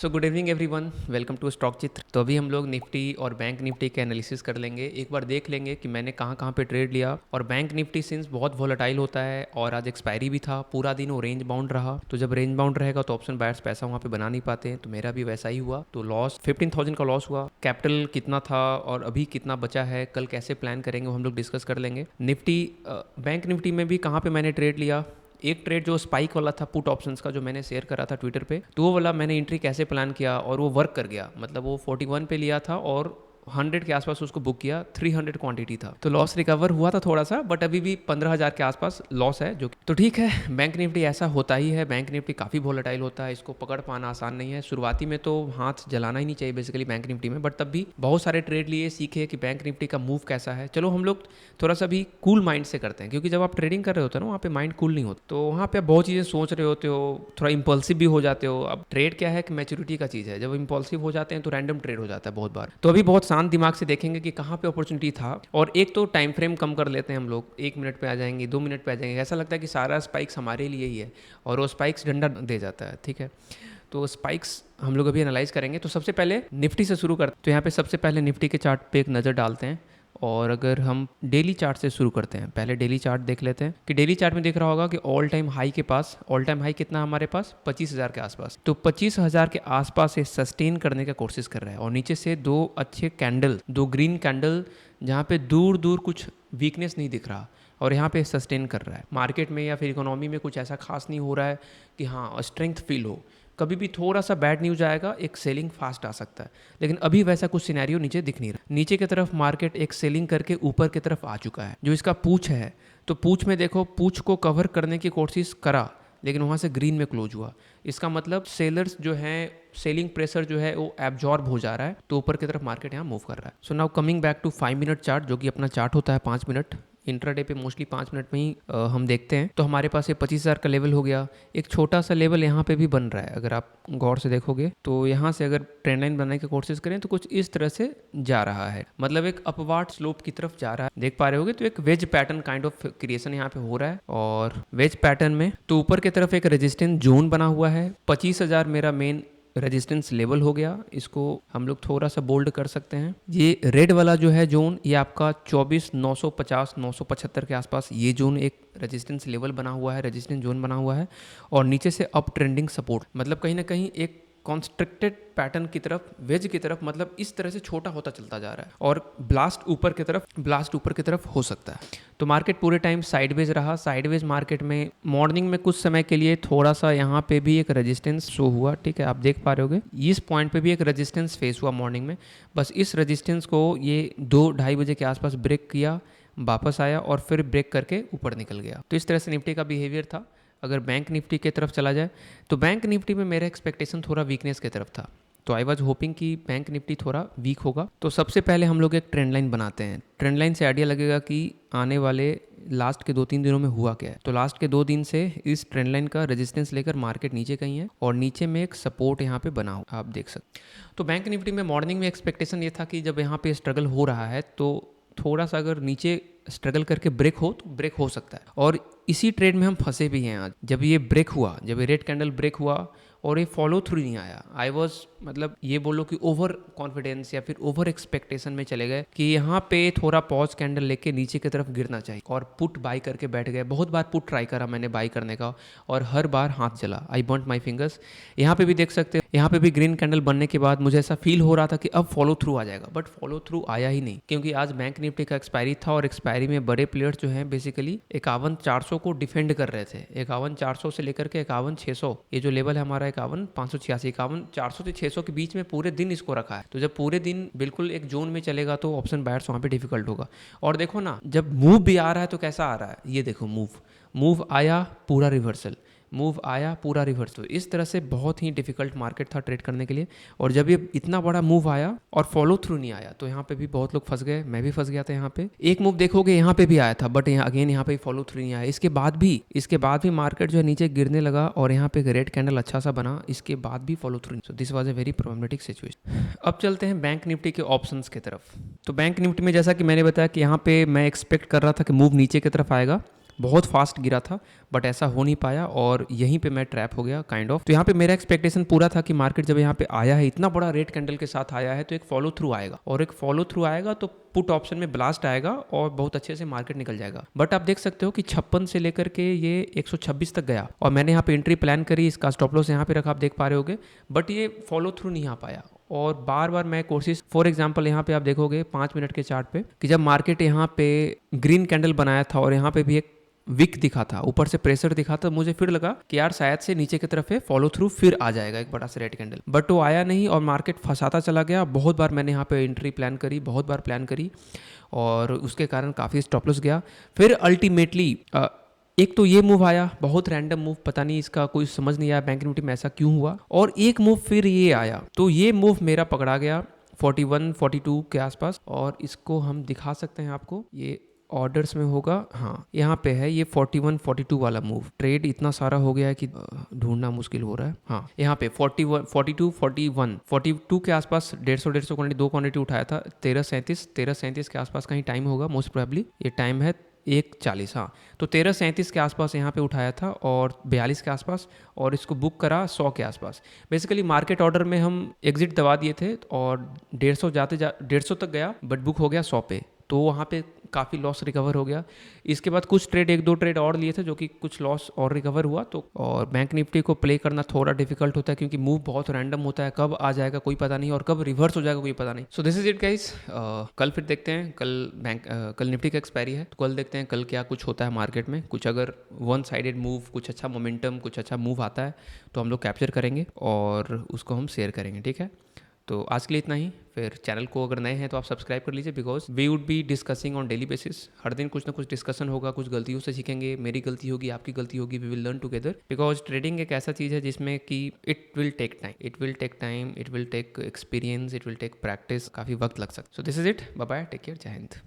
So good evening everyone, welcome to Stock Chitra. तो अभी हम लोग निफ्टी और बैंक निफ्टी के एनालिसिस कर लेंगे। एक बार देख लेंगे कि मैंने कहाँ कहाँ पे ट्रेड लिया। और बैंक निफ्टी सिंस बहुत वोलेटाइल होता है और आज एक्सपायरी भी था, पूरा दिन वो रेंज बाउंड रहा। तो जब रेंज बाउंड रहेगा तो ऑप्शन बायर्स पैसा वहाँ पे बना नहीं पाते हैं, तो मेरा भी वैसा ही हुआ। तो लॉस 15,000 का लॉस हुआ। कैपिटल कितना था और अभी कितना बचा है, कल कैसे प्लान करेंगे वो हम लोग डिस्कस कर लेंगे। निफ्टी बैंक निफ्टी में भी कहाँ पे मैंने ट्रेड लिया। एक ट्रेड जो स्पाइक वाला था पुट ऑप्शंस का, जो मैंने शेयर करा था ट्विटर पे, तो वो वाला मैंने एंट्री कैसे प्लान किया और वो वर्क कर गया। मतलब वो 41 पे लिया था और 100 के आसपास उसको बुक किया, 300 क्वांटिटी था, तो लॉस रिकवर हुआ था थोड़ा सा, बट अभी भी 15,000 के आसपास लॉस है, जो तो ठीक है। बैंक निफ्टी ऐसा होता ही है, बैंक निफ्टी काफ़ी वोलेटाइल होता है, इसको पकड़ पाना आसान नहीं है। शुरुआती में तो हाथ जलाना ही नहीं चाहिए बेसिकली बैंक निफ्टी में, बट तब भी बहुत सारे ट्रेड लिए, सीखे कि बैंक निफ्टी का मूव कैसा है। चलो हम लोग थोड़ा सा भी कूल माइंड से करते हैं, क्योंकि जब आप ट्रेडिंग कर रहे होते हो ना, वहाँ पे माइंड कूल नहीं होता, तो वहाँ पे आप बहुत चीज़ें सोच रहे होते हो, थोड़ा इंपल्सिव भी हो जाते हो। अब ट्रेड क्या है कि मैच्योरिटी का चीज़ है, जब इंपल्सिव हो जाते हैं तो रैंडम ट्रेड हो जाता है बहुत बार। तो अभी बहुत शांत दिमाग से देखेंगे कि कहाँ पे अपॉर्चुनिटी था। और एक तो टाइम फ्रेम कम कर लेते हैं हम लोग, 1 मिनट पे आ जाएंगे, 2 मिनट पे आ जाएंगे। ऐसा लगता है कि सारा स्पाइक्स हमारे लिए ही है और वो स्पाइक्स डंडा दे जाता है, ठीक है। तो स्पाइक्स हम लोग अभी एनालाइज करेंगे। तो सबसे पहले निफ्टी से शुरू करते हैं। तो यहाँ पे सबसे पहले निफ्टी के चार्ट पे एक नज़र डालते हैं। और अगर हम डेली चार्ट से शुरू करते हैं, पहले डेली चार्ट देख लेते हैं कि डेली चार्ट में दिख रहा होगा कि ऑल टाइम हाई के पास, ऑल टाइम हाई कितना हमारे पास 25,000 के आसपास। तो 25,000 के आसपास से सस्टेन करने का कोशिश कर रहा है और नीचे से दो अच्छे कैंडल, दो ग्रीन कैंडल, जहाँ पे दूर दूर कुछ वीकनेस नहीं दिख रहा और यहाँ पे सस्टेन कर रहा है। मार्केट में या फिर इकोनॉमी में कुछ ऐसा खास नहीं हो रहा है कि हाँ स्ट्रेंथ फील हो। कभी भी थोड़ा सा बैड न्यूज आएगा, एक सेलिंग फास्ट आ सकता है, लेकिन अभी वैसा कुछ सिनेरियो नीचे दिख नहीं रहा। नीचे की तरफ मार्केट एक सेलिंग करके ऊपर की तरफ आ चुका है। जो इसका पूछ है, तो पूछ में देखो, पूछ को कवर करने की कोशिश करा लेकिन वहाँ से ग्रीन में क्लोज हुआ। इसका मतलब सेलर्स जो हैं, सेलिंग प्रेशर जो है वो एब्जॉर्ब हो जा रहा है, तो ऊपर की तरफ मार्केट यहाँ मूव कर रहा है। So now coming back to 5 minute chart, जो कि अपना चार्ट होता है 5 मिनट। इंट्राडे पे मोस्टली 5 मिनट में ही हम देखते हैं। तो हमारे पास ये 25,000 का लेवल हो गया। एक छोटा सा लेवल यहाँ पे भी बन रहा है, अगर आप गौर से देखोगे तो यहाँ से अगर ट्रेंड लाइन बनाने की कोशिश करें तो कुछ इस तरह से जा रहा है, मतलब एक अपवार्ड स्लोप की तरफ जा रहा है, देख पा रहे होगे। तो एक wedge pattern kind of creation यहाँ पे हो रहा है। और वेज पैटर्न में तो ऊपर की तरफ एक रेजिस्टेंस जोन बना हुआ है। 25,000 मेरा मेन रेजिस्टेंस लेवल हो गया। इसको हम लोग थोड़ा सा बोल्ड कर सकते हैं। ये रेड वाला जो है जोन, ये आपका 24,950 975 के आसपास ये जोन एक रेजिस्टेंस लेवल बना हुआ है, रेजिस्टेंस जोन बना हुआ है। और नीचे से अप ट्रेंडिंग सपोर्ट, मतलब कहीं ना कहीं एक कॉन्स्ट्रक्टेड पैटर्न की तरफ, वेज की तरफ, मतलब इस तरह से छोटा होता चलता जा रहा है और ब्लास्ट ऊपर की तरफ हो सकता है। तो मार्केट पूरे टाइम साइडवेज रहा। साइडवेज मार्केट में मॉर्निंग में कुछ समय के लिए थोड़ा सा यहाँ पे भी एक रेजिस्टेंस शो हुआ, ठीक है, आप देख पा रहे होगे। इस पॉइंट पे भी एक रेजिस्टेंस फेस हुआ मॉर्निंग में। बस इस रेजिस्टेंस को ये 2-2:30 बजे के आसपास ब्रेक किया, वापस आया और फिर ब्रेक करके ऊपर निकल गया। तो इस तरह से निफ्टी का बिहेवियर था। अगर बैंक निफ्टी की तरफ चला जाए तो बैंक निफ्टी में मेरा एक्सपेक्टेशन थोड़ा वीकनेस की तरफ था। तो आई वाज होपिंग कि बैंक निफ्टी थोड़ा वीक होगा। तो सबसे पहले हम लोग एक ट्रेंड लाइन बनाते हैं। ट्रेंड लाइन से आइडिया लगेगा कि आने वाले लास्ट के 2-3 दिनों में हुआ क्या है। तो लास्ट के 2 दिन से इस ट्रेंड लाइन का रेजिस्टेंस लेकर मार्केट नीचे कहीं है और नीचे में एक सपोर्ट यहाँ पे बना हो, आप देख सकते। तो बैंक निफ्टी में मॉर्निंग में एक्सपेक्टेशन ये था कि जब यहाँ पे स्ट्रगल हो रहा है तो थोड़ा सा अगर नीचे स्ट्रगल करके ब्रेक हो तो ब्रेक हो सकता है। और इसी ट्रेड में हम फंसे भी हैं आज। जब ये ब्रेक हुआ, जब ये रेड कैंडल ब्रेक हुआ और ये फॉलो थ्रू नहीं आया, आई वॉज, मतलब ये बोलो कि ओवर कॉन्फिडेंस या फिर ओवर एक्सपेक्टेशन में चले गए कि यहाँ पे थोड़ा पॉज कैंडल लेके नीचे की तरफ गिरना चाहिए और पुट बाई करके बैठ गए। बहुत बार पुट ट्राई करा मैंने बाई करने का और हर बार हाथ जला, आई बर्न्ड माई फिंगर्स। यहाँ पे भी देख सकते हो, यहाँ पे भी ग्रीन कैंडल बनने के बाद मुझे ऐसा फील हो रहा था कि अब फॉलो थ्रू आ जाएगा, बट फॉलो थ्रू आया ही नहीं, क्योंकि आज बैंक निफ्टी का एक्सपायरी था और एक्सपायरी में बड़े प्लेयर्स जो हैं बेसिकली 51,400 को डिफेंड कर रहे थे। 51,400 से लेकर के 51,600, ये जो लेवल है हमारा 51,586, 51,400 से 600 के बीच में पूरे दिन इसको रखा है। तो जब पूरे दिन बिल्कुल एक जोन में चलेगा तो ऑप्शन बायर्स वहाँ पे डिफिकल्ट होगा। और देखो ना, जब मूव भी आ रहा है तो कैसा आ रहा है, ये देखो, मूव आया, पूरा रिवर्सल, मूव आया, पूरा रिवर्स। तो इस तरह से बहुत ही डिफिकल्ट मार्केट था ट्रेड करने के लिए। और जब ये इतना बड़ा मूव आया और फॉलो थ्रू नहीं आया तो यहाँ पे भी बहुत लोग फंस गए, मैं भी फंस गया था। यहाँ पे एक मूव देखोगे, यहाँ पे भी आया था, बट यहाँ पे फॉलो थ्रू नहीं आया। इसके बाद भी मार्केट जो है नीचे गिरने लगा और यहाँ पे एक रेड कैंडल अच्छा सा बना, इसके बाद भी follow through. So this was a very problematic situation. अब चलते हैं बैंक निफ्टी के ऑप्शंस की तरफ। तो बैंक निफ्टी में जैसा कि मैंने बताया कि यहाँ पे मैं एक्सपेक्ट कर रहा था कि मूव नीचे की तरफ आएगा, बहुत फास्ट गिरा था, बट ऐसा हो नहीं पाया और यहीं पे मैं ट्रैप हो गया काइंड ऑफ। तो यहाँ पे मेरा एक्सपेक्टेशन पूरा था कि मार्केट जब यहाँ पे आया है, इतना बड़ा रेड कैंडल के साथ आया है, तो एक फॉलो थ्रू आएगा, और एक फॉलो थ्रू आएगा तो पुट ऑप्शन में ब्लास्ट आएगा और बहुत अच्छे से मार्केट निकल जाएगा। बट आप देख सकते हो कि 56 से लेकर के ये 126 तक गया और मैंने यहाँ पे एंट्री प्लान करी, इसका स्टॉप लॉस यहाँ पे रखा, आप देख पा रहे होगे, बट ये फॉलो थ्रू नहीं आ पाया। और बार बार मैं कोशिश, फॉर एग्जांपल यहाँ पे आप देखोगे 5 मिनट के चार्ट पे कि जब मार्केट यहाँ पे ग्रीन कैंडल बनाया था और यहाँ पे भी एक विक दिखा था, ऊपर से प्रेशर दिखा था, मुझे फिर लगा कि यार शायद से नीचे की तरफ है, फॉलो थ्रू फिर आ जाएगा एक बड़ा सा रेड कैंडल, बट वो आया नहीं और मार्केट फंसाता चला गया। बहुत बार मैंने यहाँ पे एंट्री प्लान करी, बहुत बार प्लान करी और उसके कारण काफ़ी स्टॉप लॉस गया। फिर अल्टीमेटली एक तो ये मूव आया, बहुत रैंडम मूव, पता नहीं इसका कोई समझ नहीं आया बैंक निफ्टी में ऐसा क्यों हुआ, और एक मूव फिर ये आया, तो ये मूव मेरा पकड़ा गया 41 42 के आसपास, और इसको हम दिखा सकते हैं आपको, ये ऑर्डर्स में होगा, हाँ यहाँ पे है ये 41 42 वाला मूव। ट्रेड इतना सारा हो गया है कि ढूंढना मुश्किल हो रहा है। हाँ यहाँ पे 41 42 41 42 के आसपास 150 क्वांटिटी, 2 क्वांटिटी उठाया था, 13:37 के आसपास कहीं टाइम होगा मोस्ट प्रोबेबली, ये टाइम है 1:40, हाँ तो 13:37 के आसपास यहाँ पे उठाया था और 42 के आसपास, और इसको बुक करा 100 के आसपास। बेसिकली मार्केट ऑर्डर में हम एग्जिट दबा दिए थे और 150 तक गया, बट बुक हो गया 100 पे, तो वहाँ पे काफ़ी लॉस रिकवर हो गया। इसके बाद कुछ ट्रेड, 1-2 ट्रेड और लिए थे जो कि कुछ लॉस और रिकवर हुआ। तो और बैंक निफ्टी को प्ले करना थोड़ा डिफिकल्ट होता है क्योंकि मूव बहुत रैंडम होता है, कब आ जाएगा कोई पता नहीं और कब रिवर्स हो जाएगा कोई पता नहीं। सो दिस इज इट गाइस, कल फिर देखते हैं, कल निफ्टी का एक्सपायरी है, तो कल देखते हैं कल क्या कुछ होता है मार्केट में। कुछ अगर वन साइडेड मूव, कुछ अच्छा मोमेंटम, कुछ अच्छा मूव आता है तो हम लोग कैप्चर करेंगे और उसको हम शेयर करेंगे, ठीक है। तो आज के लिए इतना ही। फिर चैनल को अगर नए हैं तो आप सब्सक्राइब कर लीजिए, because we would be discussing on daily basis. हर दिन कुछ ना कुछ डिस्कशन होगा, कुछ गलतियों से सीखेंगे, मेरी गलती होगी, आपकी गलती होगी, we will learn together, because trading एक ऐसा चीज़ है जिसमें कि it will take time, it will take experience, it will take practice, काफ़ी वक्त लग सकता है। So this is it, bye bye, take care, जय हिंद।